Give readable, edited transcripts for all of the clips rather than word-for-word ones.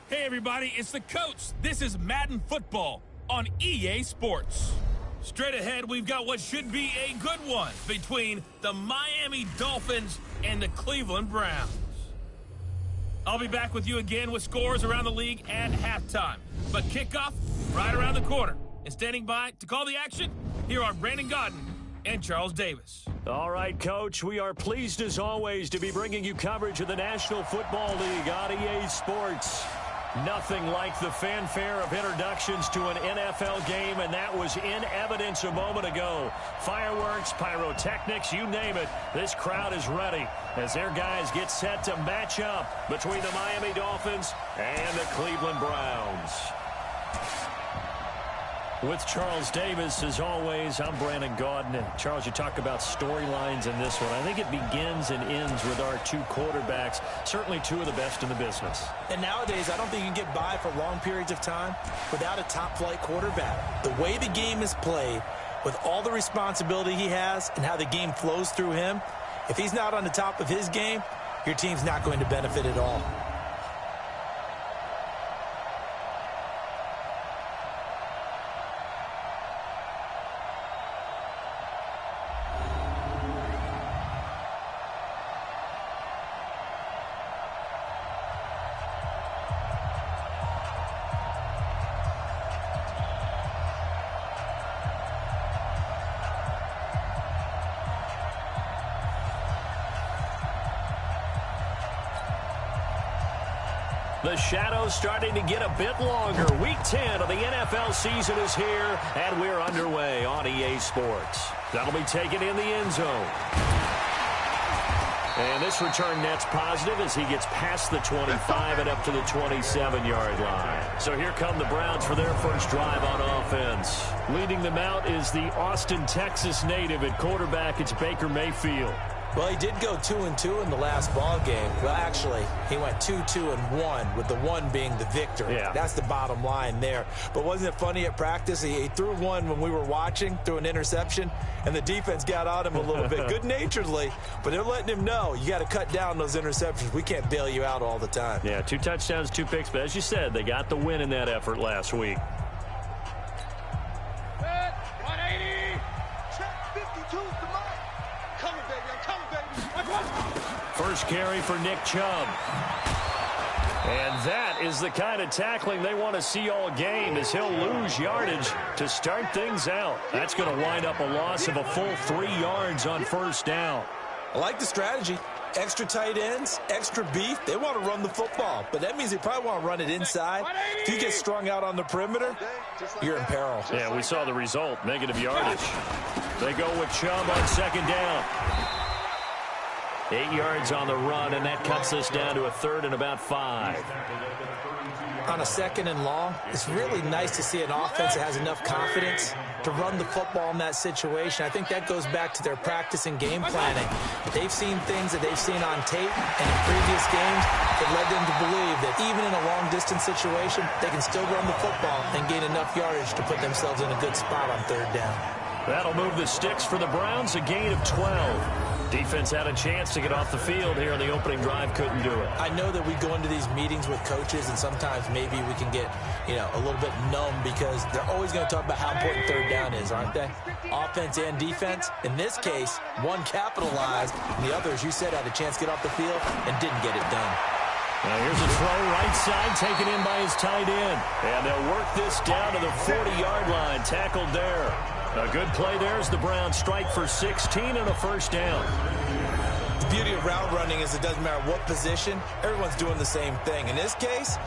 Hey everybody, it's the coach. This is Madden Football on EA Sports. Straight ahead, we've got what should be a good one between the Miami Dolphins and the Cleveland Browns. I'll be back with you again with scores around the league at halftime. But kickoff right around the corner. And standing by to call the action, here are Brandon Godden and Charles Davis. All right, Coach, we are pleased as always to be bringing you coverage of the National Football League on EA Sports. Nothing like the fanfare of introductions to an NFL game, and that was in evidence a moment ago. Fireworks, pyrotechnics, you name it. This crowd is ready as their guys get set to match up between the Miami Dolphins and the Cleveland Browns. With Charles Davis, as always, I'm Brandon Godden. And Charles, you talk about storylines in this one. I think it begins and ends with our two quarterbacks, certainly two of the best in the business. And nowadays, I don't think you can get by for long periods of time without a top-flight quarterback. The way the game is played, with all the responsibility he has and how the game flows through him, if he's not on the top of his game, your team's not going to benefit at all. The shadow's starting to get a bit longer. Week 10 of the NFL season is here, and we're underway on EA Sports. That'll be taken in the end zone. And this return net's positive as he gets past the 25 and up to the 27-yard line. So here come the Browns for their first drive on offense. Leading them out is the Austin, Texas native at quarterback. It's Baker Mayfield. Well, he did go 2-2 in the last ball game. Well, actually, he went 2-2-1, with the one being the victor. Yeah. That's the bottom line there. But wasn't it funny at practice? He threw one when we were watching, threw an interception, and the defense got on him a little bit, good-naturedly. But they're letting him know, you got to cut down those interceptions. We can't bail you out all the time. Yeah, 2 touchdowns, 2 picks. But as you said, they got the win in that effort last week. 180. Check 52 to Mike. Coming, baby. I'm coming, baby. First carry for Nick Chubb. And that is the kind of tackling they want to see all game, as he'll lose yardage to start things out. That's going to wind up a loss of a full 3 yards on first down. I like the strategy. Extra tight ends, extra beef. They want to run the football, but that means they probably want to run it inside. If you get strung out on the perimeter, you're in peril. Yeah, we saw the result, negative yardage. They go with Chubb on second down. 8 yards on the run, and that cuts us down to a third and about 5. On a second and long, it's really nice to see an offense that has enough confidence to run the football in that situation. I think that goes back to their practice and game planning. They've seen things that they've seen on tape, and in previous games, it led them to believe that even in a long-distance situation, they can still run the football and gain enough yardage to put themselves in a good spot on third down. That'll move the sticks for the Browns, a gain of 12. Defense had a chance to get off the field here in the opening drive, couldn't do it. I know that we go into these meetings with coaches, and sometimes maybe we can get, a little bit numb because they're always going to talk about how important third down is, aren't they? Offense and defense. In this case, one capitalized, and the other, as you said, had a chance to get off the field and didn't get it done. Now here's a throw right side, taken in by his tight end. And they'll work this down to the 40-yard line, tackled there. A good play there as the Browns strike for 16 and a first down. The beauty of route running is it doesn't matter what position, everyone's doing the same thing. In this case,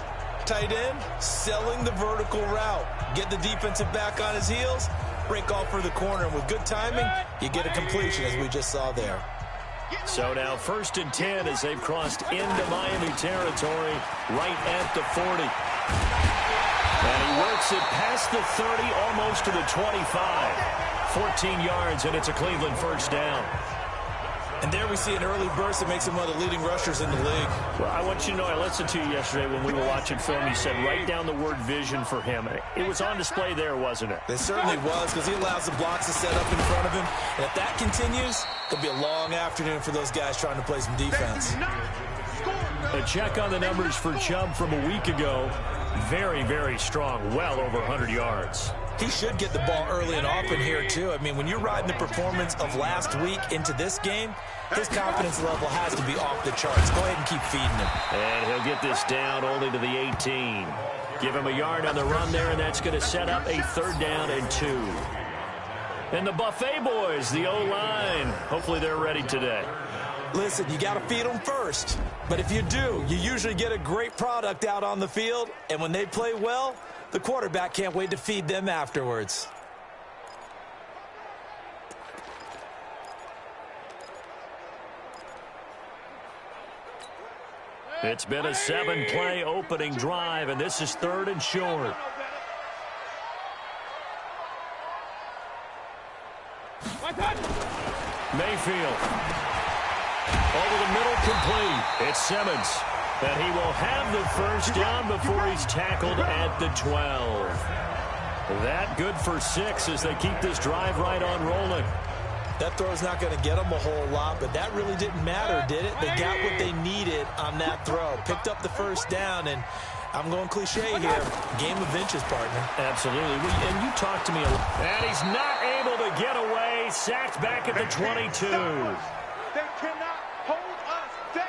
tight end, selling the vertical route. Get the defensive back on his heels, break off for the corner, and with good timing, you get a completion as we just saw there. So now 1st and 10 as they've crossed into Miami territory right at the 40. And he works it past the 30, almost to the 25. 14 yards, and it's a Cleveland first down. And there we see an early burst that makes him one of the leading rushers in the league. Well, I want you to know, I listened to you yesterday when we were watching film. You said write down the word vision for him. It was on display there, wasn't it? It certainly was, because he allows the blocks to set up in front of him. And if that continues, it'll be a long afternoon for those guys trying to play some defense. Score. A check on the numbers for Chubb from a week ago. Very, very strong. Well over 100 yards. He should get the ball early and often here, too. I mean, when you're riding the performance of last week into this game, his confidence level has to be off the charts. Go ahead and keep feeding him. And he'll get this down only to the 18. Give him a yard on the run there, and that's going to set up a 3rd down and 2. And the Buffet boys, the O-line, hopefully they're ready today. Listen, you got to feed them first. But if you do, you usually get a great product out on the field. And when they play well, the quarterback can't wait to feed them afterwards. It's been a 7-play opening drive, and this is 3rd and short. Mayfield. Over the middle, complete. It's Simmons. And he will have the 1st down before he's tackled at the 12. That good for 6 as they keep this drive right on rolling. That throw's not going to get them a whole lot, but that really didn't matter, did it? They got what they needed on that throw. Picked up the 1st down, and I'm going cliche here. Game of inches, partner. Absolutely. And you talked to me a lot. And he's not able to get away. Sacked back at the 22. They cannot hold us down.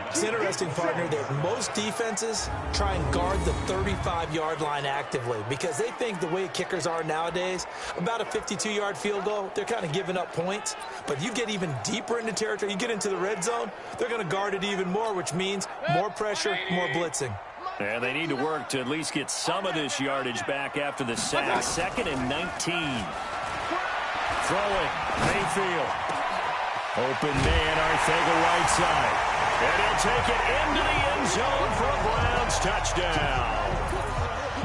It's interesting, partner, that most defenses try and guard the 35-yard line actively because they think the way kickers are nowadays, about a 52-yard field goal, they're kind of giving up points. But you get even deeper into territory, you get into the red zone, they're going to guard it even more, which means more pressure, more blitzing. And they need to work to at least get some of this yardage back after the sack. 2nd and 19. Throwing. Mayfield. Open man, Arcega-Whiteside. And he'll take it into the end zone for a Browns touchdown.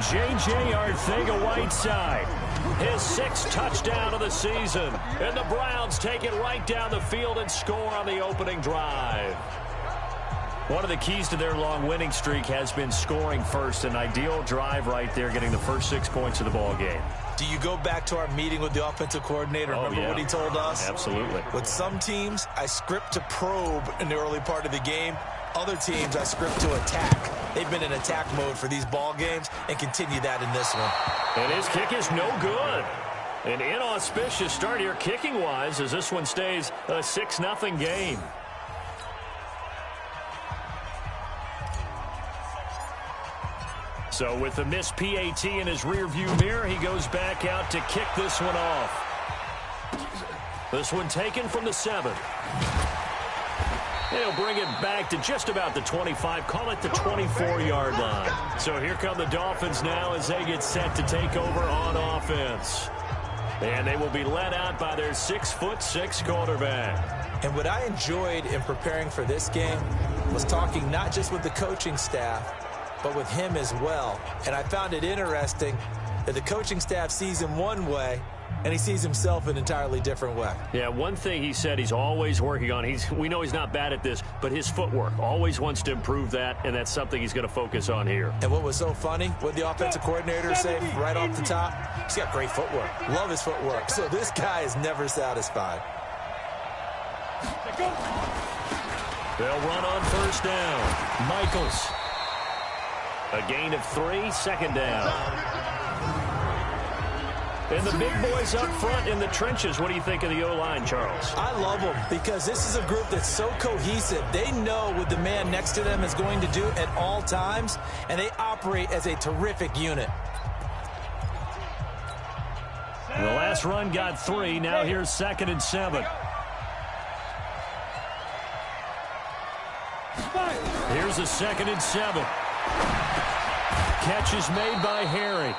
J.J. Arcega-Whiteside, his 6th touchdown of the season. And the Browns take it right down the field and score on the opening drive. One of the keys to their long winning streak has been scoring first. An ideal drive right there, getting the first 6 points of the ball game. Do you go back to our meeting with the offensive coordinator? Remember what he told us? Absolutely. With some teams, I script to probe in the early part of the game. Other teams, I script to attack. They've been in attack mode for these ball games and continue that in this one. And his kick is no good. An inauspicious start here kicking-wise as this one stays a 6-0 game. So with the missed PAT in his rearview mirror, he goes back out to kick this one off. This one taken from the 7. He'll bring it back to just about the 25, call it the 24-yard line. So here come the Dolphins now as they get set to take over on offense. And they will be led out by their 6'6" quarterback. And what I enjoyed in preparing for this game was talking not just with the coaching staff, but with him as well. And I found it interesting that the coaching staff sees him one way, and he sees himself an entirely different way. Yeah, one thing he said he's always working on, we know he's not bad at this, but his footwork, always wants to improve that, and that's something he's going to focus on here. And what was so funny, what the offensive coordinator said right off the top, he's got great footwork. Love his footwork. So this guy is never satisfied. They'll run on 1st down. Michaels. A gain of 3, 2nd down. And the big boys up front in the trenches. What do you think of the O-line, Charles? I love them because this is a group that's so cohesive. They know what the man next to them is going to do at all times, and they operate as a terrific unit. The last run got 3. Now here's 2nd and 7. Here's a 2nd and 7. Catch is made by Harry.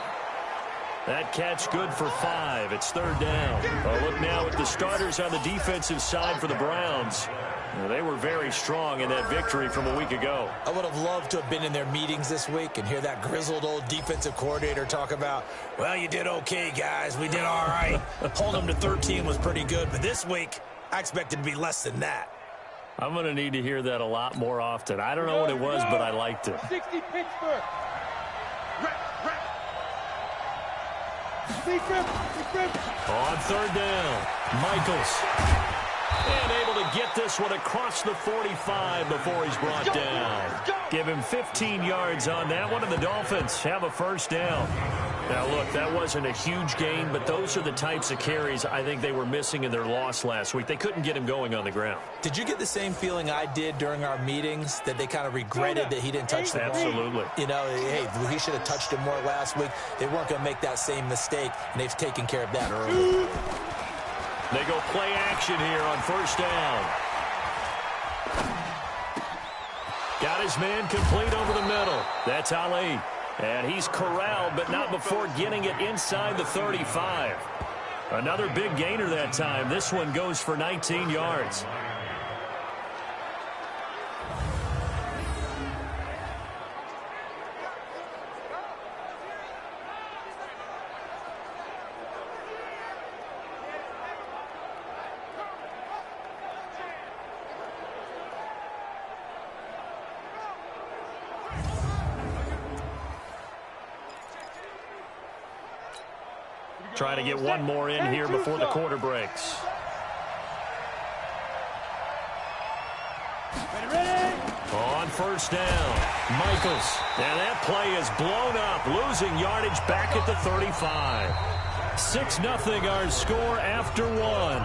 That catch good for 5. It's 3rd down. Well, look now at the starters on the defensive side for the Browns. Well, they were very strong in that victory from a week ago. I would have loved to have been in their meetings this week and hear that grizzled old defensive coordinator talk about, well, you did okay, guys. We did all right. Hold them to 13 was pretty good. But this week, I expected to be less than that. I'm going to need to hear that a lot more often. I don't know what it was, but I liked it. 60 Pittsburgh. On 3rd down, Michaels. And able to get this one across the 45 before he's brought down. Give him 15 yards on that one, and the Dolphins have a first down. Now, look, that wasn't a huge gain, but those are the types of carries I think they were missing in their loss last week. They couldn't get him going on the ground. Did you get the same feeling I did during our meetings, that they kind of regretted that he didn't touch the ball? Absolutely. You know, hey, he should have touched it more last week. They weren't going to make that same mistake, and they've taken care of that early. They go play action here on first down. Got his man complete over the middle. That's Ali. And he's corralled, but not before getting it inside the 35. Another big gainer that time. This one goes for 19 yards. Trying to get one more in here before the quarter breaks. On first down, Michaels. And that play is blown up, losing yardage back at the 35. 6-0 our score after one.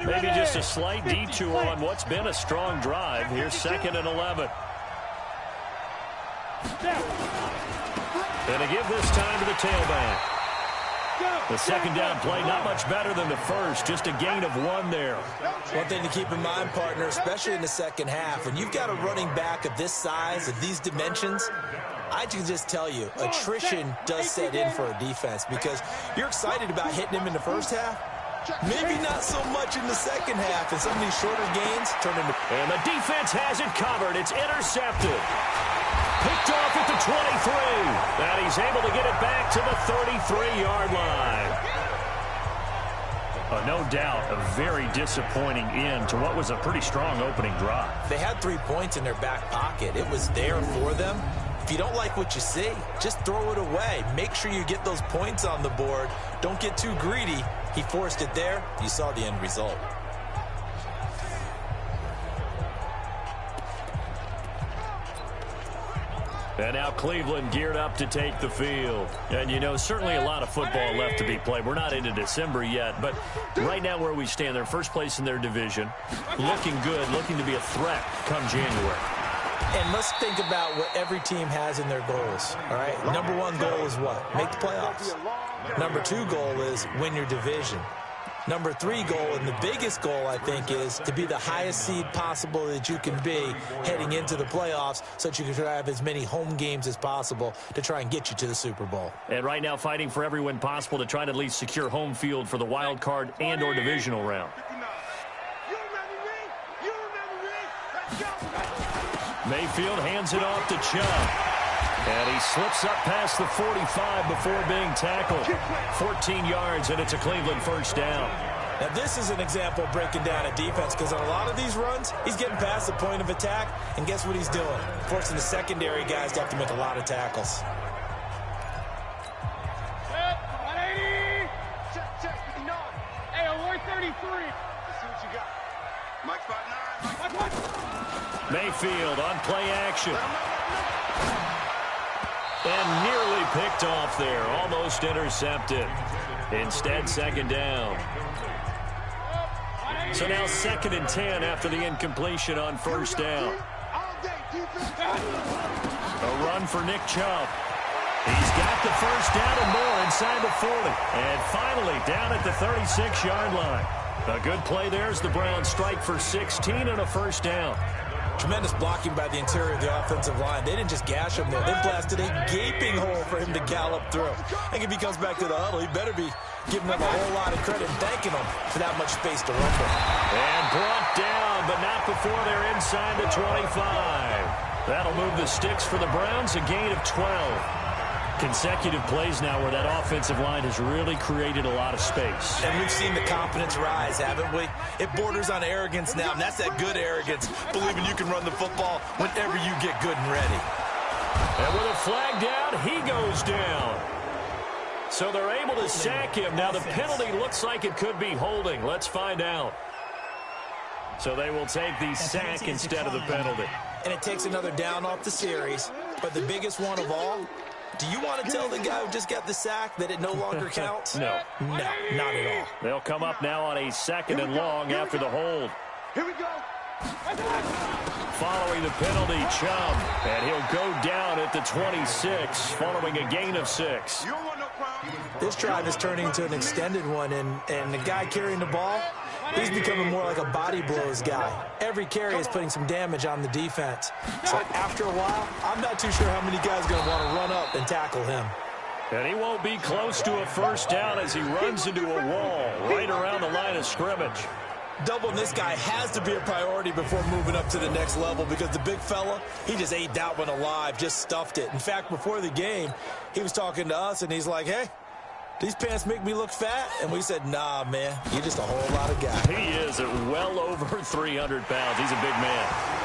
Maybe just a slight detour on what's been a strong drive. Here's 2nd and 11. And to give this time to the tailback. The second down play, not much better than the first. Just a gain of 1 there. One thing to keep in mind, partner, especially in the second half, when you've got a running back of this size, of these dimensions, I can just tell you, attrition does set in for a defense, because you're excited about hitting him in the first half. Maybe not so much in the second half, and some of these shorter gains turn into... And the defense has it covered. It's intercepted. Picked off at the 23. And he's able to get it back to the 33-yard line. No doubt a very disappointing end to what was a pretty strong opening drive. They had 3 points in their back pocket. It was there for them. If you don't like what you see, just throw it away. Make sure you get those points on the board. Don't get too greedy. He forced it there. You saw the end result. And now Cleveland geared up to take the field. And, you know, certainly a lot of football left to be played. We're not into December yet, but right now where we stand, they're first place in their division. Looking good, looking to be a threat come January. And let's think about what every team has in their goals, all right? Number 1 goal is what? Make the playoffs. Number 2 goal is win your division. Number 3 goal, and the biggest goal, I think, is to be the highest seed possible that you can be heading into the playoffs, so that you can have as many home games as possible to try and get you to the Super Bowl. And right now fighting for every win possible to try to at least secure home field for the wild card and or divisional round. Mayfield hands it off to Chubb. And he slips up past the 45 before being tackled. 14 yards, and it's a Cleveland first down. Now, this is an example of breaking down a defense, because on a lot of these runs, he's getting past the point of attack, and guess what he's doing? Forcing the secondary guys to have to make a lot of tackles. Set, 180. Check, 59. Hey, alert 33. Let's see what you got. Mike spot 9. Mayfield on play action. And nearly picked off there. Almost intercepted. Instead, second down. So now 2nd and 10 after the incompletion on first down. A run for Nick Chubb. He's got the first down and more inside the 40. And finally down at the 36-yard line. A good play there as the Browns strike for 16 and a first down. Tremendous blocking by the interior of the offensive line. They didn't just gash him there. They blasted a gaping hole for him to gallop through. I think if he comes back to the huddle, he better be giving them a whole lot of credit and thanking them for that much space to run for. And brought down, but not before they're inside the 25. That'll move the sticks for the Browns, a gain of 12. Consecutive plays now where that offensive line has really created a lot of space. And we've seen the confidence rise, haven't we? It borders on arrogance now, and that's that good arrogance, believing you can run the football whenever you get good and ready. And with a flag down, he goes down. So they're able to sack him. Now the penalty looks like it could be holding. Let's find out. So they will take the sack instead of the penalty. And it takes another down off the series. But the biggest one of all, do you want to tell the guy who just got the sack that it no longer counts? No. No, not at all. They'll come up now on a 2nd and long after the hold. Here we go. Following the penalty, Chubb. And he'll go down at the 26 following a gain of 6. This drive is turning into an extended one, and the guy carrying the ball, he's becoming more like a body blows guy. Every carry is putting some damage on the defense. So after a while, I'm not too sure how many guys are going to want to run up and tackle him. And he won't be close to a first down as he runs into a wall right around the line of scrimmage. Doubling this guy has to be a priority before moving up to the next level because the big fella, he just ate that one alive, just stuffed it. In fact, before the game, he was talking to us, and he's like, hey, these pants make me look fat? And we said, nah, man, you're just a whole lot of guy. He is at well over 300 pounds. He's a big man.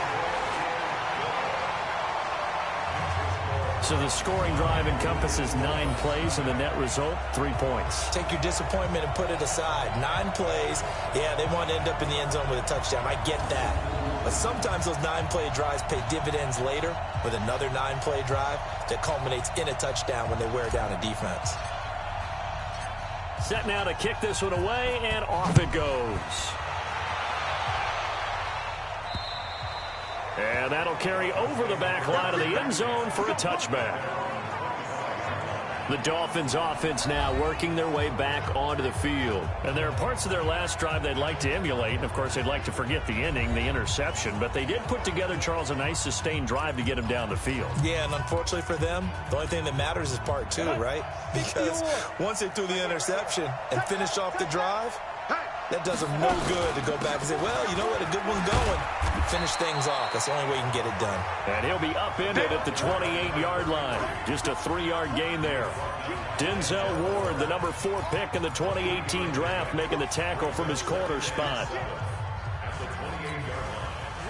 So the scoring drive encompasses 9 plays, and the net result, 3 points. Take your disappointment and put it aside. 9 plays, yeah, they want to end up in the end zone with a touchdown. I get that. But sometimes those 9-play drives pay dividends later with another 9-play drive that culminates in a touchdown when they wear down a defense. Set now to kick this one away, and off it goes. And that'll carry over the back line of the end zone for a touchback. The Dolphins offense now working their way back onto the field. And there are parts of their last drive they'd like to emulate. And, of course, they'd like to forget the ending, the interception. But they did put together, Charles, a nice sustained drive to get him down the field. Yeah, and unfortunately for them, the only thing that matters is part 2, right? Because once they threw the interception and finished off the drive, that does them no good to go back and say, well, you know what, a good one's going. Finish things off. That's the only way you can get it done. And he'll be upended at the 28-yard line. Just a 3-yard gain there. Denzel Ward, the number 4 pick in the 2018 draft, making the tackle from his corner spot.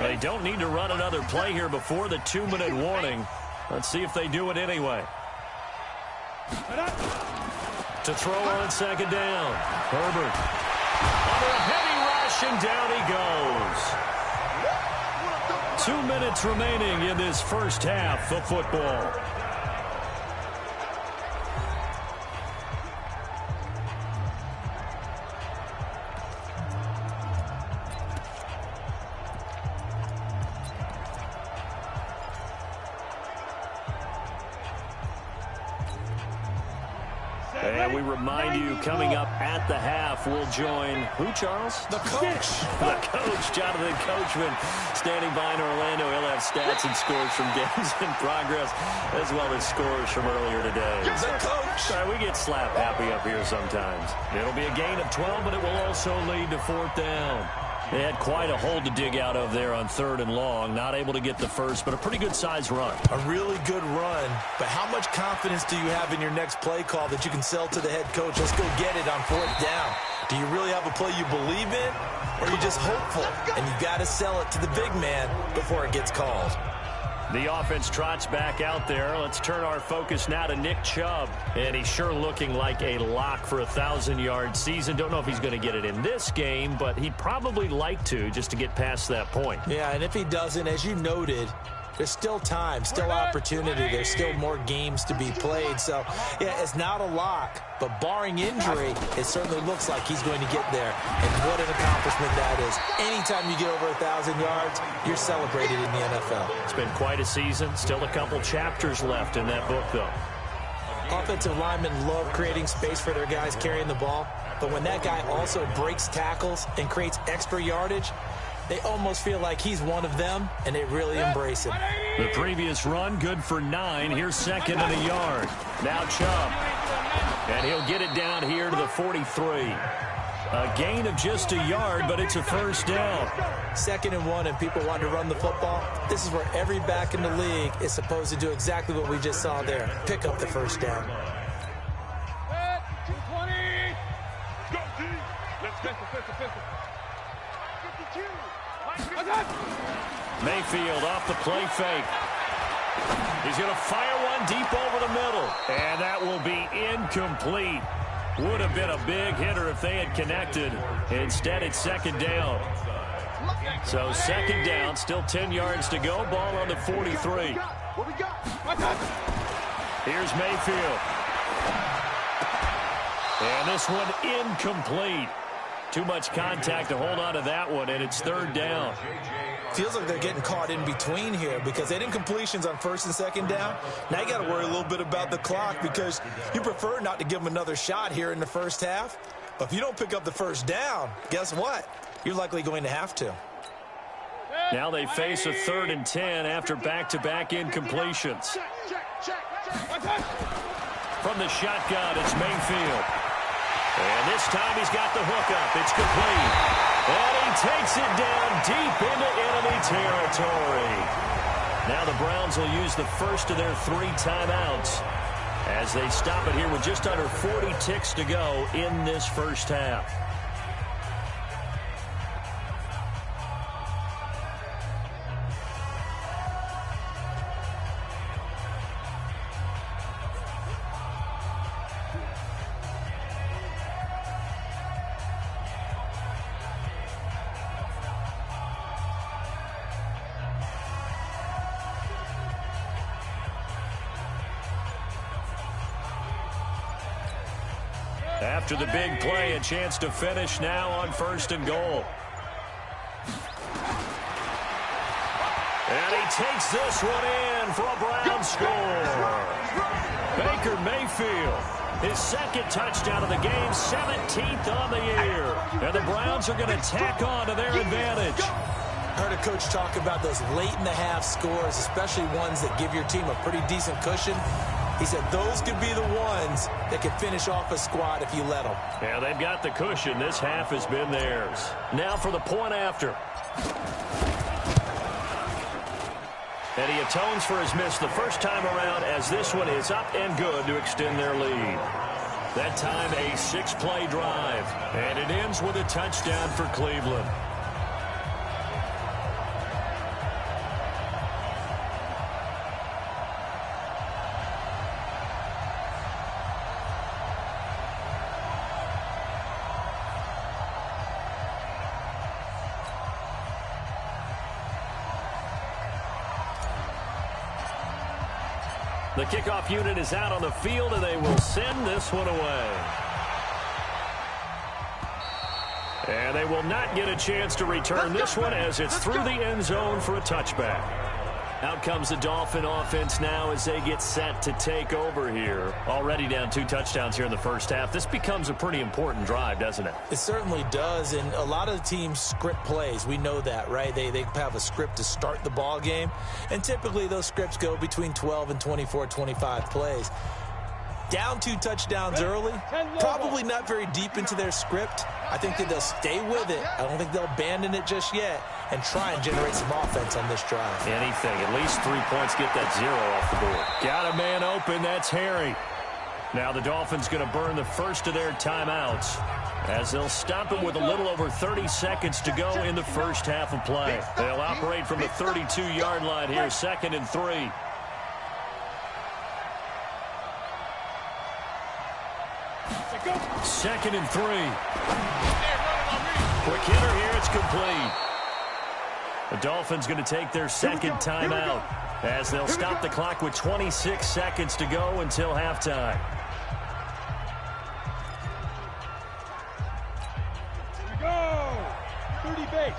They don't need to run another play here before the 2-minute warning. Let's see if they do it anyway. To throw on 2nd down. Herbert. Under a heavy rush, and down he goes. 2 minutes remaining in this first half of football. And we remind you, coming up at the half, we'll join who, Charles? The coach. The coach, Jonathan Coachman, standing by in Orlando. He'll have stats and scores from games in progress, as well as scores from earlier today. The coach. Sorry, we get slap happy up here sometimes. It'll be a gain of 12, but it will also lead to 4th down. They had quite a hole to dig out of there on 3rd and long. Not able to get the first, but a pretty good-sized run. A really good run. But how much confidence do you have in your next play call that you can sell to the head coach? Let's go get it on 4th down. Do you really have a play you believe in? Or are you just hopeful? And you got to sell it to the big man before it gets called. The offense trots back out there. Let's turn our focus now to Nick Chubb. And he's sure looking like a lock for a 1,000-yard season. Don't know if he's going to get it in this game, but he'd probably like to just to get past that point. Yeah, and if he doesn't, as you noted, there's still time, still opportunity. There's still more games to be played. So, yeah, it's not a lock. But barring injury, it certainly looks like he's going to get there. And what an accomplishment that is. Anytime you get over 1,000 yards, you're celebrated in the NFL. It's been quite a season. Still a couple chapters left in that book, though. Offensive linemen love creating space for their guys carrying the ball. But when that guy also breaks tackles and creates extra yardage, they almost feel like he's one of them, and they really embrace him. The previous run, good for 9. Here's 2nd and a yard. Now Chubb. And he'll get it down here to the 43. A gain of just a yard, but it's a first down. 2nd and 1, and people want to run the football. This is where every back in the league is supposed to do exactly what we just saw there. Pick up the first down. 220. Go, D. Let's go. 52. Mayfield off the play fake. He's going to fire one deep over the middle. And that will be incomplete. Would have been a big hitter if they had connected. Instead, it's 2nd down. So 2nd down, still 10 yards to go. Ball on the 43. Here's Mayfield. And this one incomplete. Too much contact to hold on to that one, and it's 3rd down. Feels like they're getting caught in between here because they didn't completions on 1st and 2nd down. Now you got to worry a little bit about the clock because you prefer not to give them another shot here in the first half. But if you don't pick up the first down, guess what? You're likely going to have to. Now they face a 3rd and 10 after back-to-back incompletions. From the shotgun, it's Mayfield. And this time he's got the hook up. It's complete. And he takes it down deep into enemy territory. Now the Browns will use the first of their 3 timeouts as they stop it here with just under 40 ticks to go in this first half. After the big play, a chance to finish now on 1st and goal. And he takes this one in for a Brown score. Baker Mayfield, his 2nd touchdown of the game, 17th on the year. And the Browns are going to tack on to their advantage. Heard a coach talk about those late-in-the-half scores, especially ones that give your team a pretty decent cushion. He said those could be the ones that could finish off a squad if you let them. Yeah, they've got the cushion. This half has been theirs. Now for the point after. And he atones for his miss the first time around as this one is up and good to extend their lead. That time a 6-play drive. And it ends with a touchdown for Cleveland. The kickoff unit is out on the field, and they will send this one away. And they will not get a chance to return this one as it's through the end zone for a touchback. Out comes the Dolphin offense now as they get set to take over here. Already down 2 touchdowns here in the first half. This becomes a pretty important drive, doesn't it? It certainly does, and a lot of the teams script plays. We know that, right? They have a script to start the ball game, and typically those scripts go between 12 and 24, 25 plays. Down 2 touchdowns early, probably not very deep into their script. I think that they'll stay with it. I don't think they'll abandon it just yet and try and generate some offense on this drive. Anything. At least 3 points, get that 0 off the board. Got a man open. That's Harry. Now the Dolphins going to burn the first of their timeouts as they'll stop it with a little over 30 seconds to go in the first half of play. They'll operate from the 32-yard line here, 2nd and 3. Second and 3. Quick hitter here. It's complete. The Dolphins going to take their 2nd timeout as they'll stop the clock with 26 seconds to go until halftime. Here we go. 30 base.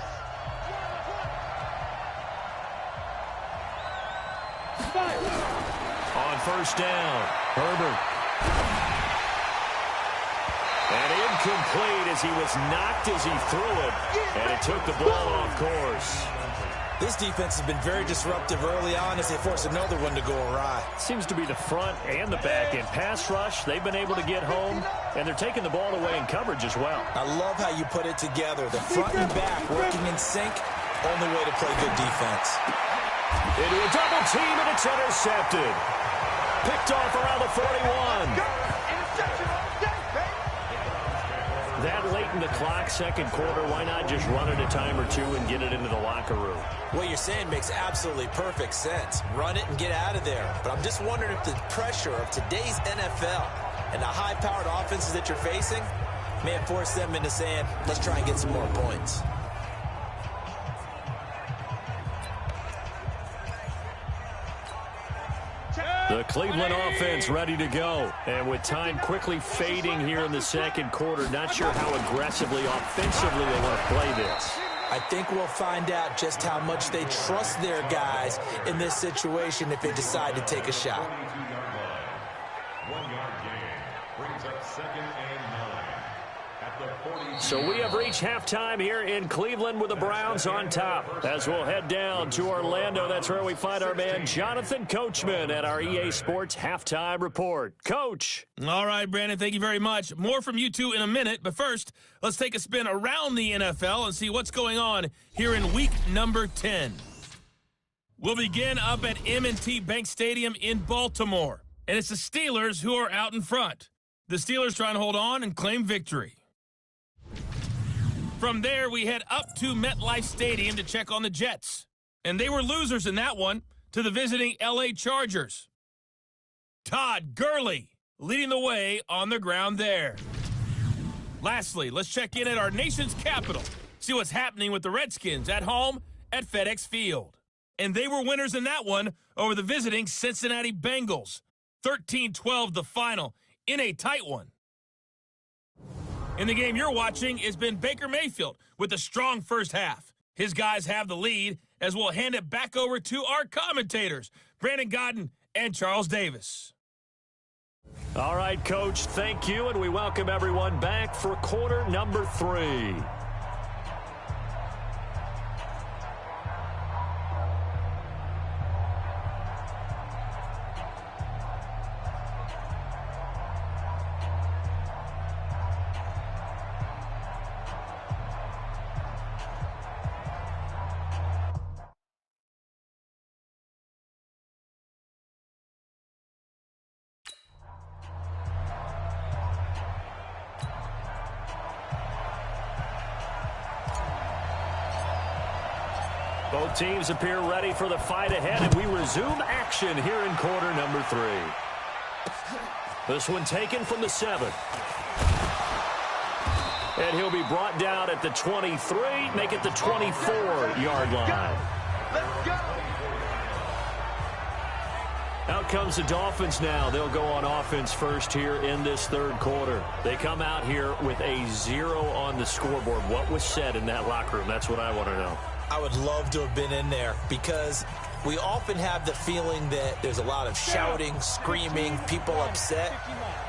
On 1st down, Herbert. And incomplete as he was knocked as he threw it. And it took the ball off course. This defense has been very disruptive early on as they force another one to go awry. Seems to be the front and the back. In pass rush, they've been able to get home, and they're taking the ball away in coverage as well. I love how you put it together. The front and back working in sync. Only way to play good defense. Into a double team, and it's intercepted. Picked off around the 41. That late in the clock, second quarter, why not just run it a time or two and get it into the locker room? What you're saying makes absolutely perfect sense. Run it and get out of there. But I'm just wondering if the pressure of today's NFL and the high-powered offenses that you're facing may have forced them into saying, let's try and get some more points. The Cleveland offense ready to go. And with time quickly fading here in the second quarter, not sure how aggressively, offensively they want to play this. I think we'll find out just how much they trust their guys in this situation if they decide to take a shot. 1 yard gain brings up 2nd and 9 at the 40. So we have reached halftime here in Cleveland with the Browns on top. As we'll head down to Orlando, that's where we find our man Jonathan Coachman at our EA Sports Halftime Report. Coach. All right, Brandon, thank you very much. More from you two in a minute, but first, let's take a spin around the NFL and see what's going on here in week number 10. We'll begin up at M&T Bank Stadium in Baltimore, and it's the Steelers who are out in front. The Steelers trying to hold on and claim victory. From there, we head up to MetLife Stadium to check on the Jets. And they were losers in that one to the visiting L.A. Chargers. Todd Gurley leading the way on the ground there. Lastly, let's check in at our nation's capital, see what's happening with the Redskins at home at FedEx Field. And they were winners in that one over the visiting Cincinnati Bengals. 13-12 the final in a tight one. In the game you're watching has been Baker Mayfield with a strong first half. His guys have the lead as we'll hand it back over to our commentators, Brandon Godden and Charles Davis. All right, Coach, thank you, and we welcome everyone back for quarter number 3. Both teams appear ready for the fight ahead, and we resume action here in quarter number 3. This one taken from the 7. And he'll be brought down at the 23, make it the 24-yard line. Let's go. Out comes the Dolphins now. They'll go on offense first here in this third quarter. They come out here with a 0 on the scoreboard. What was said in that locker room? That's what I want to know. I would love to have been in there because we often have the feeling that there's a lot of shouting, screaming, people upset.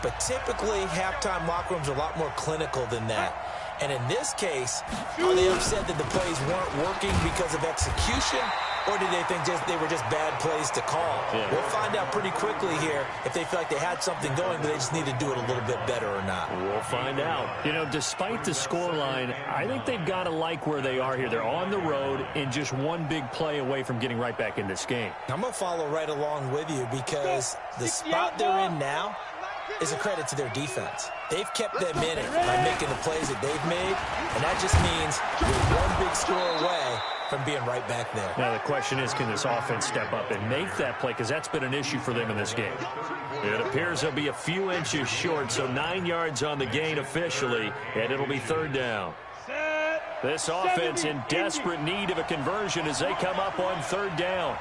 But typically, halftime locker rooms are a lot more clinical than that. And in this case, are they upset that the plays weren't working because of execution? Or did they think they were just bad plays to call? Yeah. We'll find out pretty quickly here if they feel like they had something going, but they just need to do it a little bit better or not. We'll find out. You know, despite the scoreline, I think they've got to like where they are here. They're on the road and just one big play away from getting right back in this game. I'm going to follow right along with you because the spot they're in now is a credit to their defense. They've kept them in it by making the plays that they've made, and that just means you're one big score away from being right back there. Now the question is, can this offense step up and make that play? Because that's been an issue for them in this game. It appears they'll be a few inches short, so 9 yards on the gain officially, and it'll be third down. This offense in desperate need of a conversion as they come up on third down.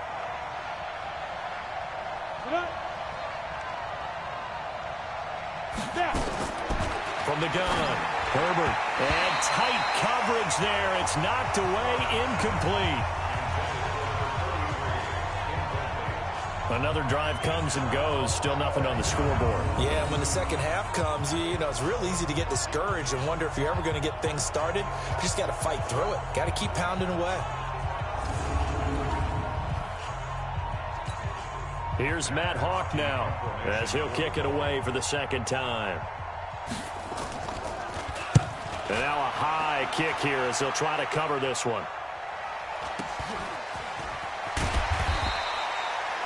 From the gun, Herbert, and tight coverage there. It's knocked away, incomplete. Another drive comes and goes, still nothing on the scoreboard. Yeah, when the second half comes, you know, it's real easy to get discouraged and wonder if you're ever going to get things started. You just got to fight through it. Got to keep pounding away. Here's Matt Hawk now as he'll kick it away for the second time. And now a high kick here as he'll try to cover this one.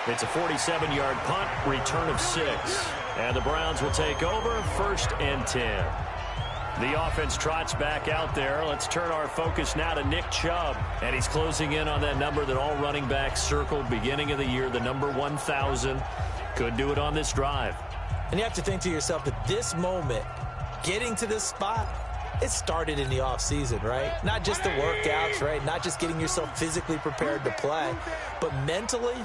It's a 47-yard punt, return of 6. And the Browns will take over, 1st and 10. The offense trots back out there. Let's turn our focus now to Nick Chubb. And he's closing in on that number that all running backs circled beginning of the year, the number 1,000. Could do it on this drive. And you have to think to yourself, at this moment, getting to this spot, it started in the offseason, right? Not just the workouts, right? Not just getting yourself physically prepared to play, but mentally,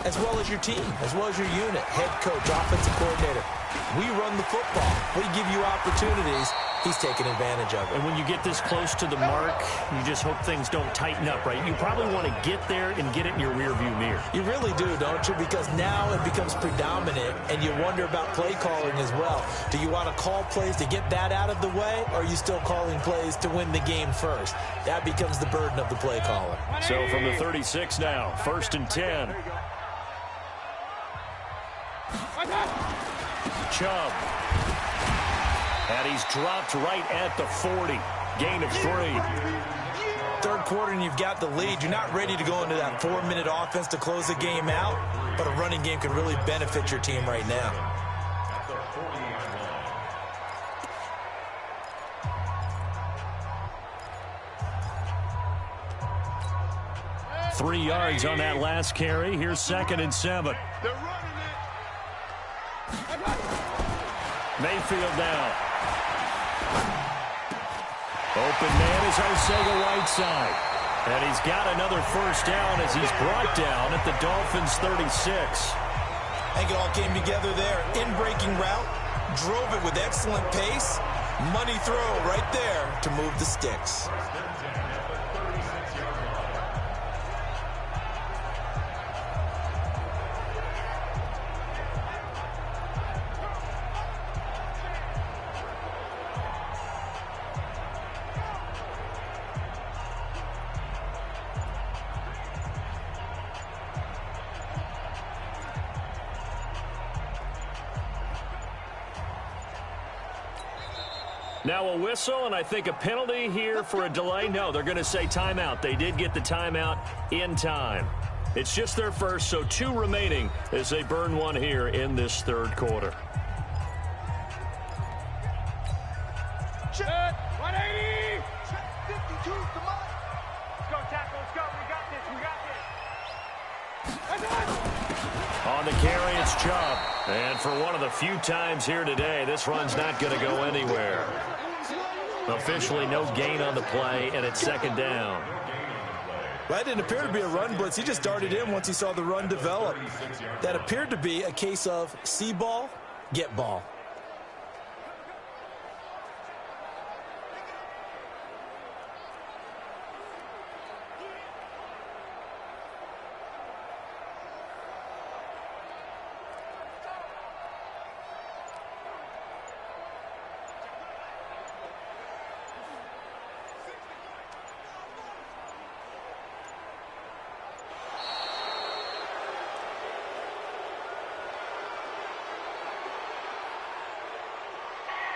as well as your team, as well as your unit, head coach, offensive coordinator. We run the football. We give you opportunities. He's taking advantage of it. And when you get this close to the mark, you just hope things don't tighten up, right? You probably want to get there and get it in your rearview mirror. You really do, don't you? Because now it becomes predominant, and you wonder about play calling as well. Do you want to call plays to get that out of the way, or are you still calling plays to win the game first? That becomes the burden of the play caller. So from the 36 now, 1st and 10. Chubb. And he's dropped right at the 40. Gain of 3. Third quarter and you've got the lead. You're not ready to go into that 4-minute offense to close the game out, but a running game can really benefit your team right now. 3 yards on that last carry. Here's 2nd and 7. Mayfield now. Open man is Arcega-Whiteside. And he's got another first down as he's brought down at the Dolphins' 36. I think it all came together there. In-breaking route, drove it with excellent pace. Money throw right there to move the sticks. Now a whistle, and I think a penalty here for a delay. No, they're going to say timeout. They did get the timeout in time. It's just their first, so 2 remaining as they burn one here in this 3rd quarter. Check. 180. Check 52. Come on. Let's go, tackle. Let's go. We got this. On the carry, it's Chubb. And for one of the few times here today, this run's not going to go anywhere. Officially no gain on the play, and it's 2nd down. That didn't appear to be a run blitz. He just darted in once he saw the run develop. That appeared to be a case of see ball, get ball.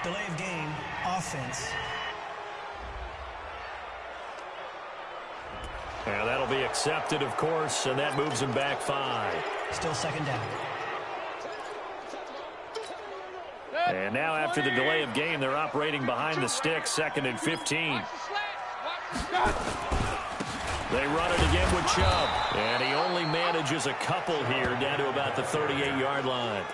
Delay of game, offense. And that'll be accepted, of course, and that moves him back 5. Still 2nd down. And now after the delay of game, they're operating behind the sticks, 2nd and 15. They run it again with Chubb, and he only manages a couple here down to about the 38-yard line.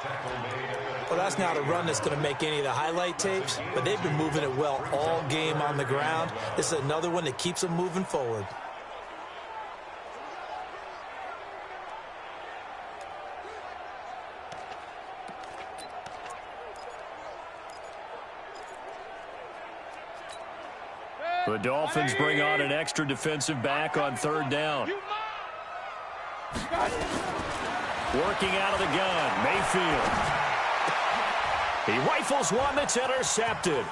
Well, that's not a run that's going to make any of the highlight tapes, but they've been moving it well all game on the ground. This is another one that keeps them moving forward. The Dolphins bring on an extra defensive back on 3rd down. Working out of the gun, Mayfield. He rifles one that's intercepted.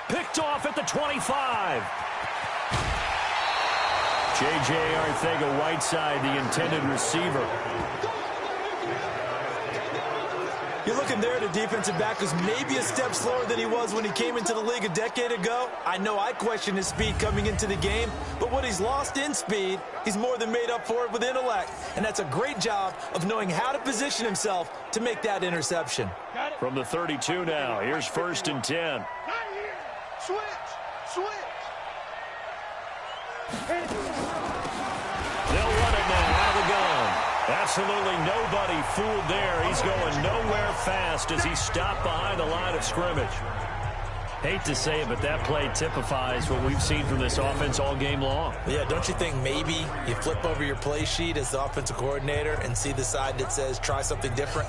Picked off at the 25. J.J. Arcega-Whiteside, the intended receiver. him there, the defensive back, was maybe a step slower than he was when he came into the league a decade ago. I know I questioned his speed coming into the game, but what he's lost in speed, he's more than made up for it with intellect. And that's a great job of knowing how to position himself to make that interception. From the 32 now, here's 1st and 10. Switch. They'll run it now out of the gun. Absolutely nobody fooled there. He's going nowhere fast as he's stopped behind the line of scrimmage. Hate to say it, but that play typifies what we've seen from this offense all game long. Yeah, don't you think maybe you flip over your play sheet as the offensive coordinator and see the side that says try something different?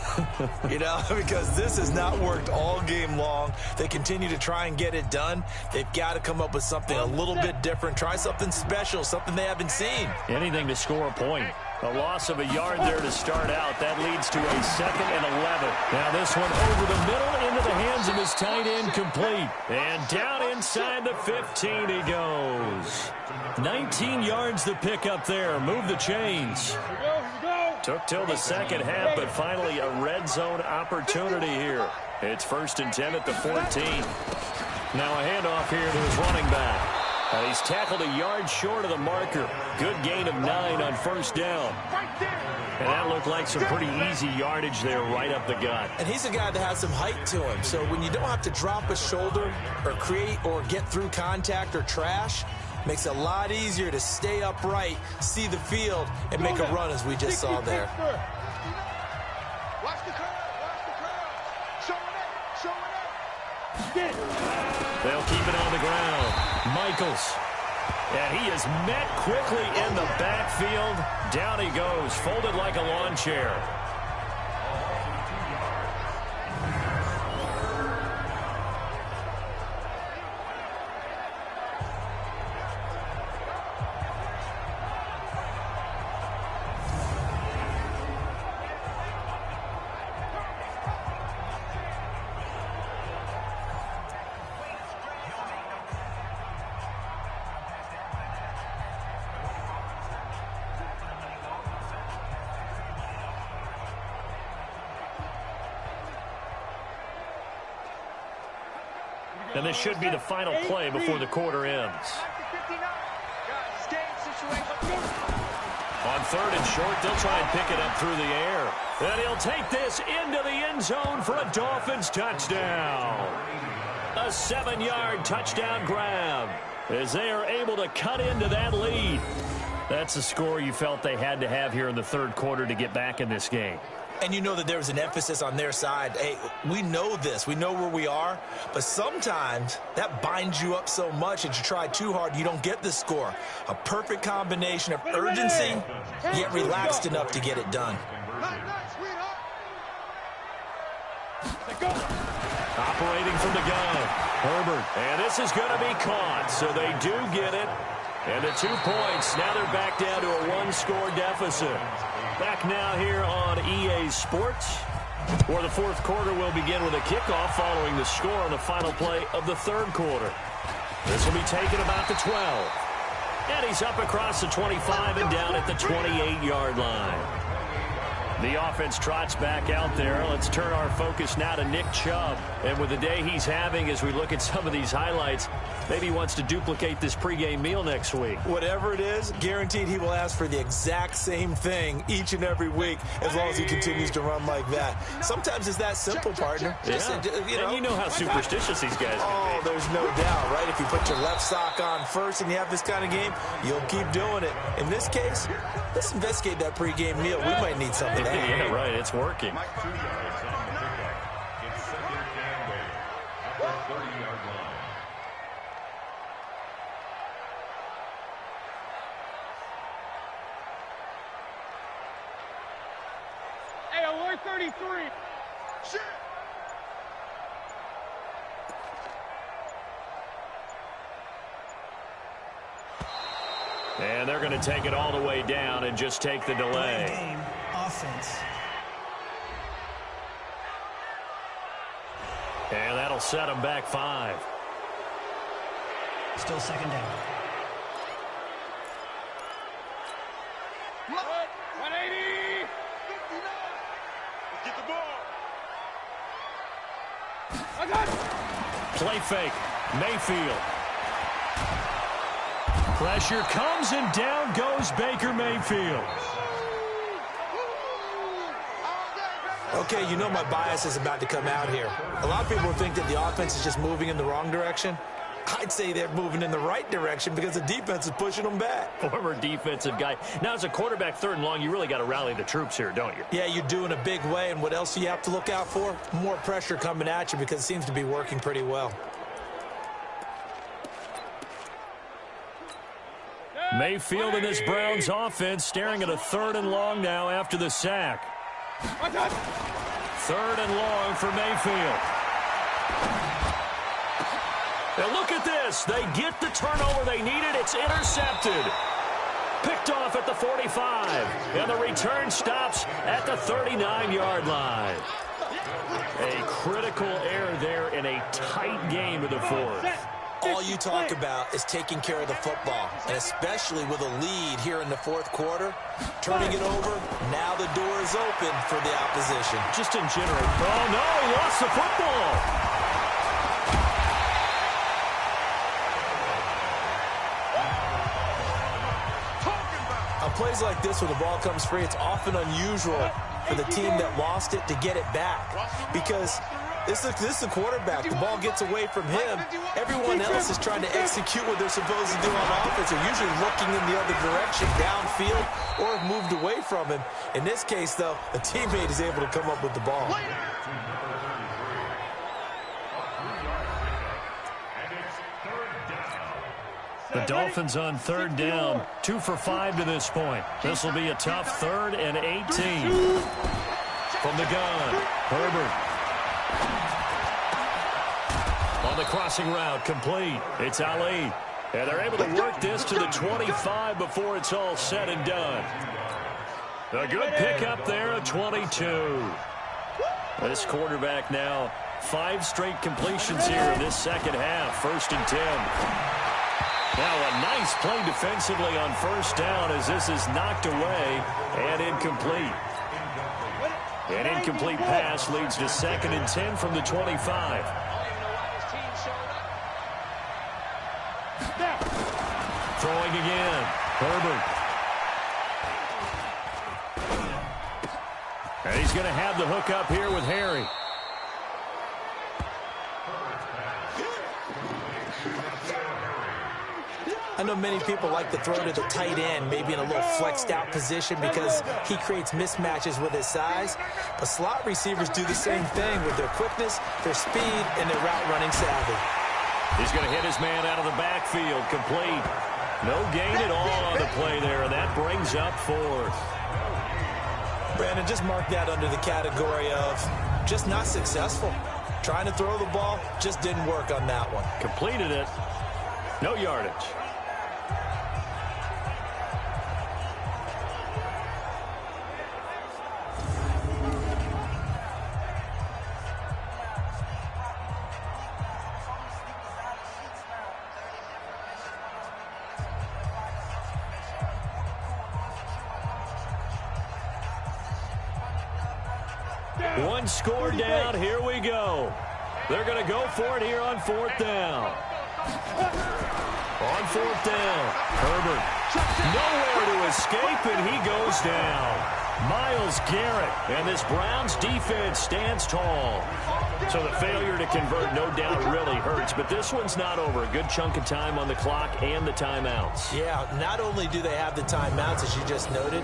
You know, because this has not worked all game long. They continue to try and get it done. They've got to come up with something a little bit different. Try something special, something they haven't seen. Anything to score a point. A loss of a yard there to start out. That leads to a 2nd and 11. Now this one over the middle into the hands of his tight end, complete. And down inside the 15 he goes. 19 yards the pick up there. Move the chains. Took till the second half, but finally a red zone opportunity here. It's 1st and 10 at the 14. Now a handoff here to his running back. He's tackled a yard short of the marker. Good gain of 9 on 1st down. And that looked like some pretty easy yardage there right up the gut. And he's a guy that has some height to him. So when you don't have to drop a shoulder or create or get through contact or trash, makes it a lot easier to stay upright, see the field, and make a run as we just saw there. Watch the curl. Show it. They'll keep it on the ground. Michaels. And he is met quickly in the backfield. Down he goes, folded like a lawn chair. And this should be the final play before the quarter ends. On 3rd and short, they'll try and pick it up through the air. And he'll take this into the end zone for a Dolphins touchdown. A 7-yard touchdown grab as they are able to cut into that lead. That's a score you felt they had to have here in the 3rd quarter to get back in this game. And you know that there was an emphasis on their side. Hey, we know this. We know where we are. But sometimes that binds you up so much that you try too hard, you don't get the score. A perfect combination of urgency, yet relaxed enough to get it done. Operating from the gun, Herbert. And this is going to be caught, so they do get it. And the 2 points, now they're back down to a 1-score deficit. Back now here on EA Sports, where the 4th quarter will begin with a kickoff following the score on the final play of the 3rd quarter. This will be taken about the 12. And he's up across the 25 and down at the 28-yard line. The offense trots back out there. Let's turn our focus now to Nick Chubb. And with the day he's having, as we look at some of these highlights, maybe he wants to duplicate this pregame meal next week. Whatever it is, guaranteed he will ask for the exact same thing each and every week as long as he continues to run like that. Sometimes it's that simple, partner. Yeah. And you know how superstitious these guys can be. There's no doubt, right? If you put your left sock on first and you have this kind of game, you'll keep doing it. In this case, let's investigate that pregame meal. We might need something. Yeah, right. It's working. Mike 2 yards on the pickup. It's 2nd and 8 at the 30-yard line. Hey, alert 33. Shit. And they're going to take it all the way down and just take the delay. Game, offense. And that'll set them back 5. Still 2nd down. 180. 59. Let's get the ball. Play fake. Mayfield. Pressure comes and down goes Baker Mayfield. Okay, you know my bias is about to come out here. A lot of people think that the offense is just moving in the wrong direction. I'd say they're moving in the right direction because the defense is pushing them back. Former defensive guy. Now, as a quarterback, 3rd and long, you really got to rally the troops here, don't you? Yeah, you do in a big way. And what else do you have to look out for? More pressure coming at you because it seems to be working pretty well. Mayfield and this Browns offense staring at a 3rd and long now after the sack. 3rd and long for Mayfield. And look at this. They get the turnover they needed. It's intercepted. Picked off at the 45. And the return stops at the 39-yard line. A critical error there in a tight game in the 4th. All you talk about is taking care of the football, and especially with a lead here in the 4th quarter, turning it over, now the door is open for the opposition. Just in general. Oh, no, he lost the football. On plays like this where the ball comes free, it's often unusual for the team that lost it to get it back because this is the quarterback. The ball gets away from him. Everyone else is trying to execute what they're supposed to do on offense. They're usually looking in the other direction, downfield, or moved away from him. In this case, though, a teammate is able to come up with the ball. The Dolphins on 3rd down, 2 for 5 to this point. This will be a tough 3rd and 18. From the gun, Herbert. On the crossing route, complete. It's Ali. And they're able to work this to the 25 before it's all said and done. A good pickup there, a 22. This quarterback now, 5 straight completions here in this second half. 1st and 10. Now a nice play defensively on 1st down as this is knocked away and incomplete. An incomplete pass leads to 2nd and 10 from the 25. Throwing again. Herbert. And he's going to have the hook up here with Harry. I know many people like to throw to the tight end, maybe in a little flexed out position because he creates mismatches with his size. But slot receivers do the same thing with their quickness, their speed, and their route running savvy. He's going to hit his man out of the backfield, complete. No gain at all on the play there, and that brings up 4th. Brandon, just mark that under the category of just not successful. Trying to throw the ball, just didn't work on that one. Completed it. No yardage. One score down. Here we go. They're going to go for it here on 4th down. On 4th down, Herbert. Nowhere to escape, and he goes down. Myles Garrett, and this Browns defense stands tall. So the failure to convert, no doubt, really hurts. But this one's not over. A good chunk of time on the clock and the timeouts. Yeah, not only do they have the timeouts, as you just noted,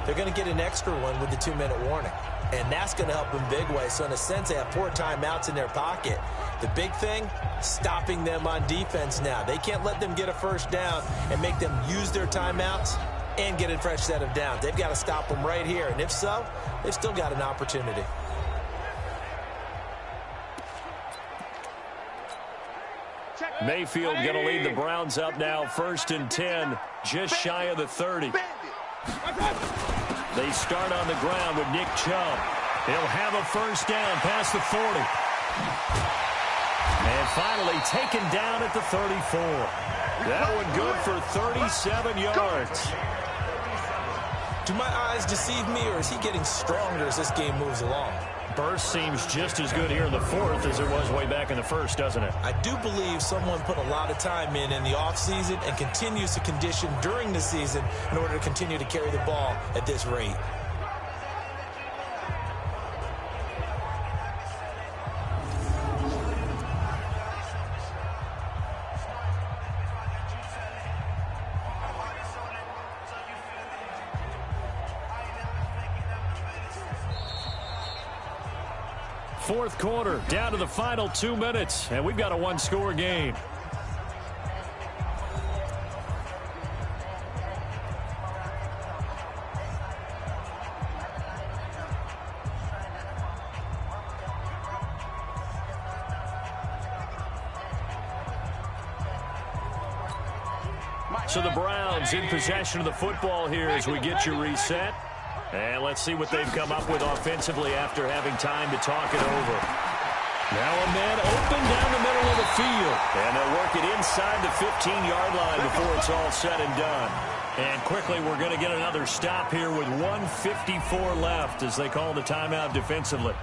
they're going to get an extra one with the 2-minute warning. And that's going to help them big way. So in a sense, they have 4 timeouts in their pocket. The big thing, stopping them on defense now. They can't let them get a 1st down and make them use their timeouts and get a fresh set of downs. They've got to stop them right here. And if so, they've still got an opportunity. Mayfield going to lead the Browns up now, 1st and 10, just shy of the 30. They start on the ground with Nick Chubb. He'll have a 1st down past the 40. And finally taken down at the 34. That one good for 37 yards. Do my eyes deceive me, or is he getting stronger as this game moves along? Burst seems just as good here in the fourth as it was way back in the first, doesn't it? I do believe someone put a lot of time in the offseason and continues to condition during the season in order to continue to carry the ball at this rate. Fourth quarter, down to the final 2 minutes, and we've got a one-score game. So the Browns in possession of the football here as we get you reset. And let's see what they've come up with offensively after having time to talk it over. Now a man open down the middle of the field. And they'll work it inside the 15-yard line before it's all said and done. And quickly we're going to get another stop here with 1:54 left as they call the timeout defensively.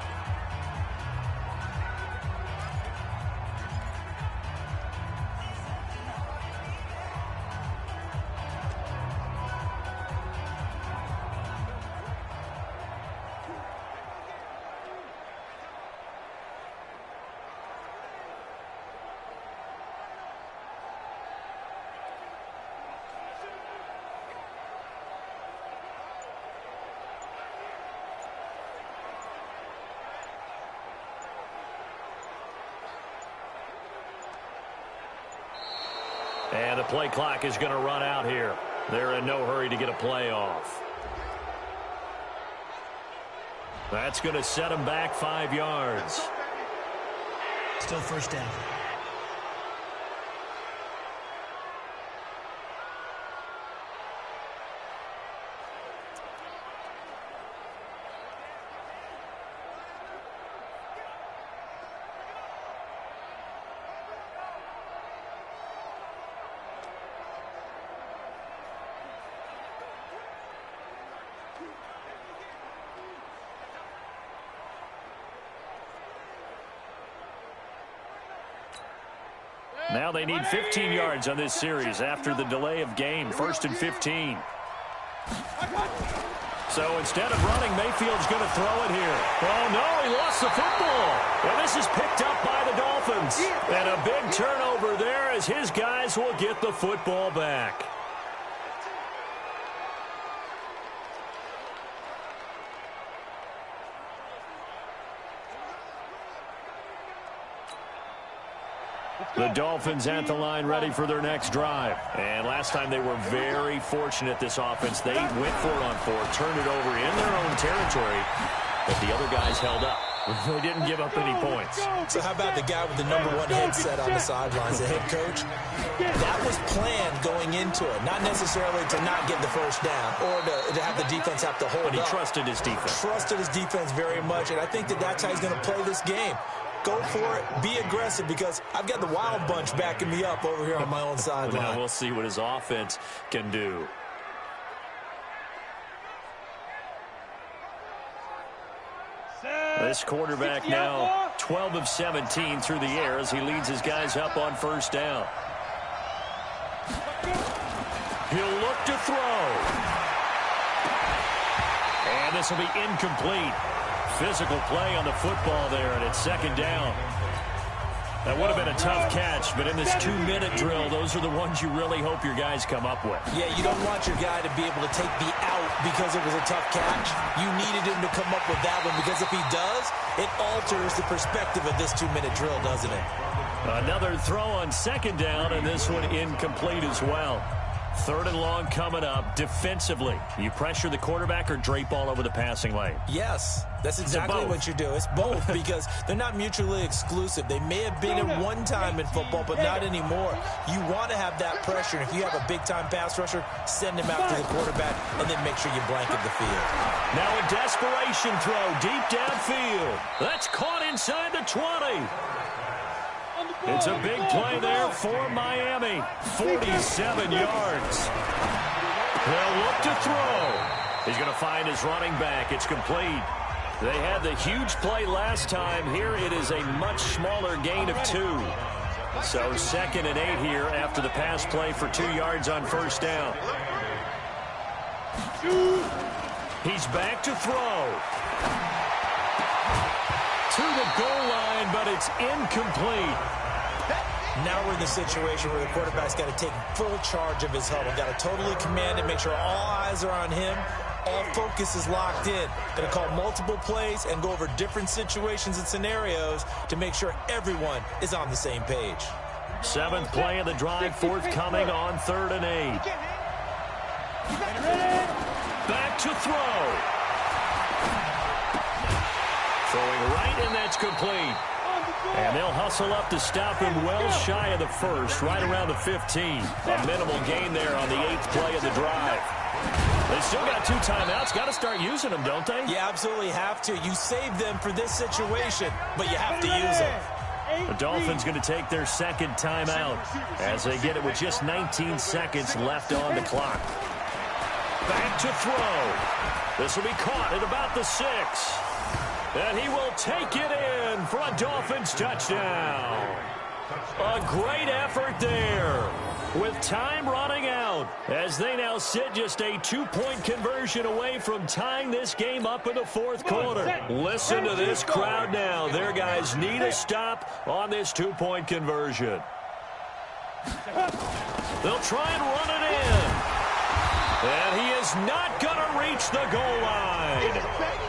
And the play clock is going to run out here. They're in no hurry to get a play off. That's going to set them back 5 yards. Still first down. Now they need 15 yards on this series after the delay of game. 1st and 15. So instead of running, Mayfield's going to throw it here. Oh, no, he lost the football. Well, this is picked up by the Dolphins. And a big turnover there as his guys will get the football back. The Dolphins at the line ready for their next drive. And last time they were very fortunate, this offense. They went for it on 4, turned it over in their own territory, but the other guys held up. They didn't give up any points. So how about the guy with the #1 headset on the sidelines, the head coach? That was planned going into it, not necessarily to not get the first down or to have the defense have to hold up. But he trusted his defense. Trusted his defense very much, and I think that's how he's going to play this game. Go for it. Be aggressive because I've got the wild bunch backing me up over here on my own sideline. Now we'll see what his offense can do. This quarterback now 12 of 17 through the air as he leads his guys up on first down. He'll look to throw. And this will be incomplete. Physical play on the football there, and it's second down. That would have been a tough catch, but in this 2-minute drill, those are the ones you really hope your guys come up with. Yeah, you don't want your guy to be able to take the out because it was a tough catch. You needed him to come up with that one because if he does, it alters the perspective of this 2-minute drill, doesn't it? Another throw on second down, and this one incomplete as well. 3rd and long coming up. Defensively, you pressure the quarterback or drape all over the passing lane? Yes, that's exactly what you do. It's both because they're not mutually exclusive. They may have been at one time in football, but not anymore. You want to have that pressure. If you have a big-time pass rusher, send him out to the quarterback and then make sure you blanket the field. Now a desperation throw deep downfield. That's caught inside the 20. It's a big play there for Miami. 47 yards. They'll look to throw. He's going to find his running back. It's complete. They had the huge play last time. Here it is a much smaller gain of 2. So 2nd and 8 here after the pass play for 2 yards on first down. He's back to throw. To the goal line, but it's incomplete. Now we're in the situation where the quarterback's got to take full charge of his huddle. Got to totally command it, make sure all eyes are on him. All focus is locked in. Going to call multiple plays and go over different situations and scenarios to make sure everyone is on the same page. 7th play of the drive, forthcoming on 3rd and 8. Back to throw. Throwing right, and that's complete. And they'll hustle up to stop him well shy of the first, right around the 15. A minimal gain there on the 8th play of the drive. They still got 2 timeouts. Got to start using them, don't they? You absolutely have to. You save them for this situation, but you have to use them. The Dolphins going to take their 2nd timeout as they get it with just 19 seconds left on the clock. Back to throw. This will be caught at about the 6. And he will take it in for a Dolphins touchdown. A great effort there with time running out as they now sit just a 2-point conversion away from tying this game up in the 4th quarter. Listen to this crowd now. Their guys need a stop on this 2-point conversion. They'll try and run it in. And he is not going to reach the goal line.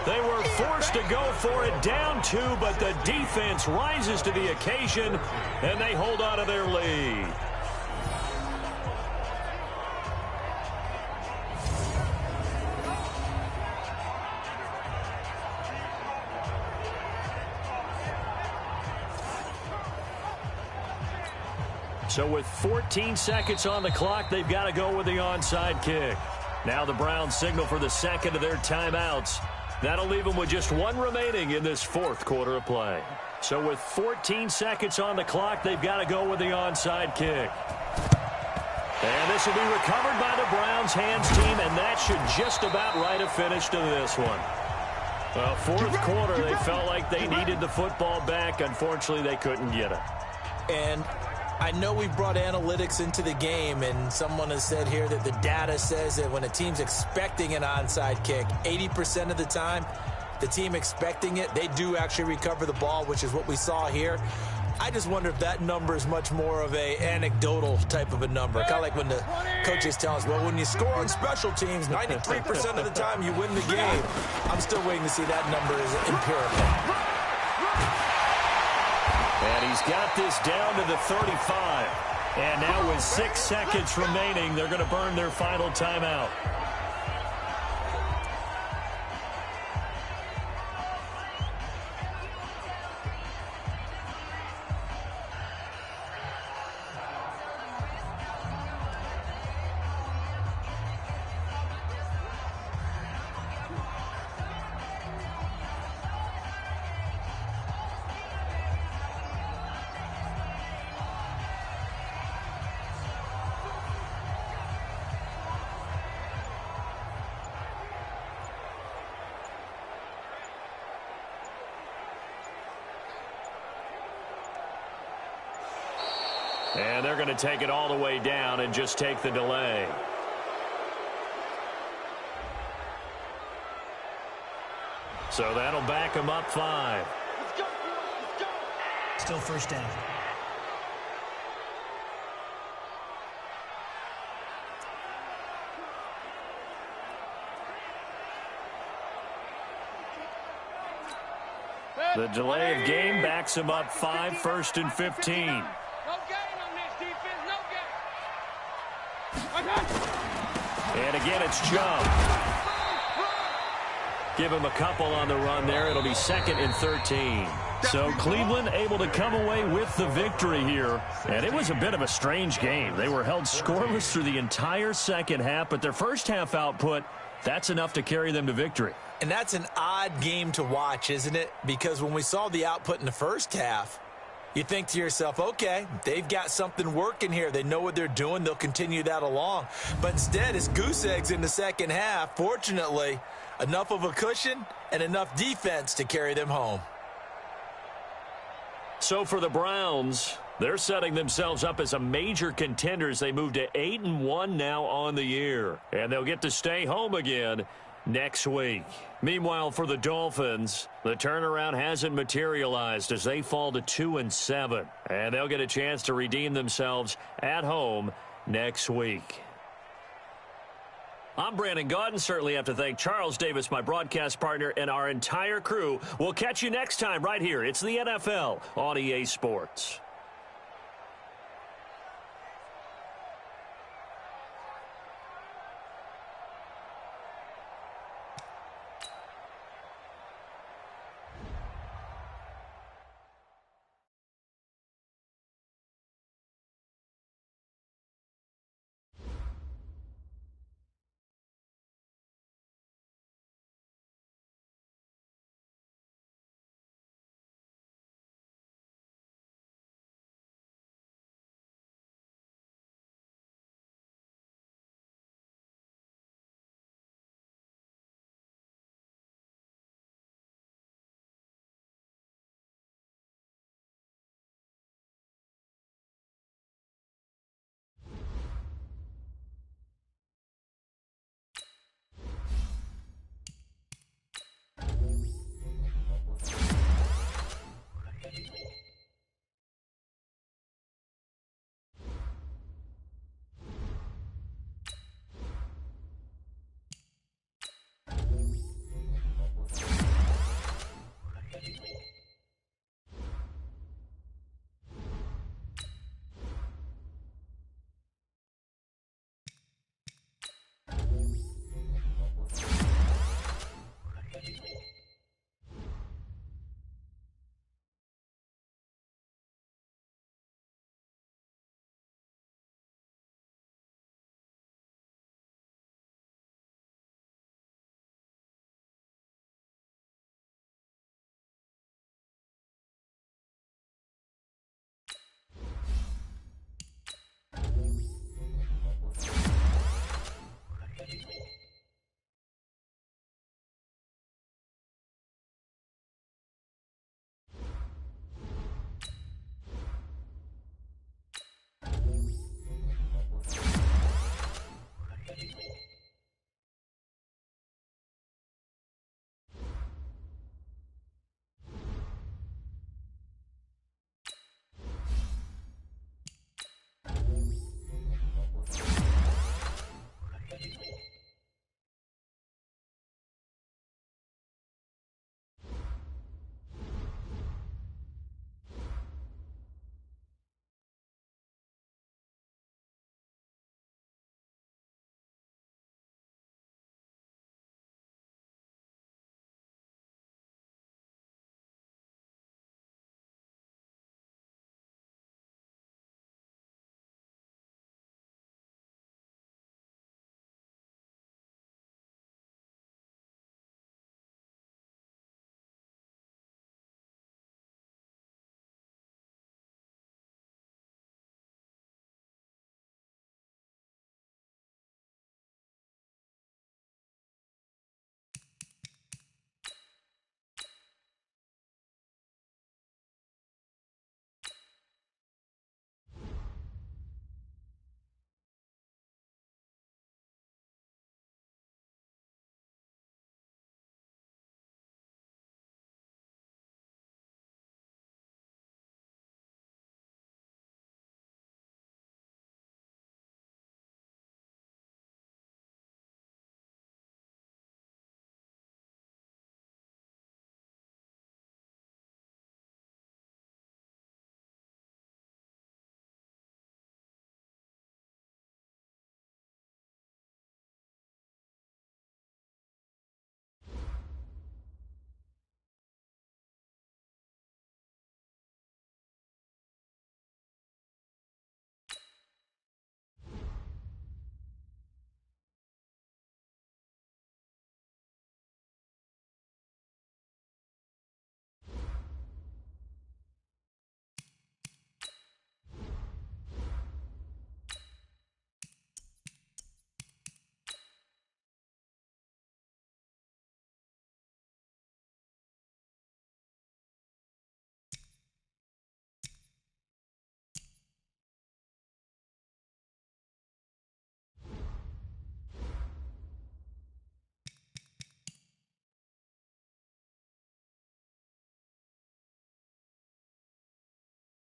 They were forced to go for it down 2, but the defense rises to the occasion, and they hold on to their lead. So with 14 seconds on the clock, they've got to go with the onside kick. Now the Browns signal for the 2nd of their timeouts. That'll leave them with just 1 remaining in this 4th quarter of play. So with 14 seconds on the clock, they've got to go with the onside kick. And this will be recovered by the Browns hands team, and that should just about write a finish to this one. Well, 4th quarter, they felt like they needed the football back. Unfortunately, they couldn't get it. And I know we brought analytics into the game, and someone has said here that the data says that when a team's expecting an onside kick, 80% of the time, the team expecting it, they do actually recover the ball, which is what we saw here. I just wonder if that number is much more of a anecdotal type of a number. Kind of like when the coaches tell us, well, when you score on special teams, 93% of the time you win the game. I'm still waiting to see that number as empirical. And he's got this down to the 35. And now with 6 seconds remaining, they're going to burn their final timeout. And they're going to take it all the way down and just take the delay. So that'll back them up 5. Let's go. Let's go. Still first down. The delay of game backs them up 5, 1st and 15. No gain on this defense. No gain. And again, it's Joe. Give him a couple on the run there. It'll be 2nd and 13. So Cleveland able to come away with the victory here. And it was a bit of a strange game. They were held scoreless through the entire second half, but their first half output, that's enough to carry them to victory. And that's an odd game to watch, isn't it? Because when we saw the output in the first half, you think to yourself, okay, they've got something working here. They know what they're doing. They'll continue that along. But instead, it's goose eggs in the second half. Fortunately, Enough of a cushion and enough defense to carry them home. So for the Browns, they're setting themselves up as a major contender as they move to 8-1 now on the year. And they'll get to stay home again next week. Meanwhile, for the Dolphins, the turnaround hasn't materialized as they fall to 2-7. And they'll get a chance to redeem themselves at home next week. I'm Brandon Gaudin. Certainly have to thank Charles Davis, my broadcast partner, and our entire crew. We'll catch you next time right here. It's the NFL on EA Sports.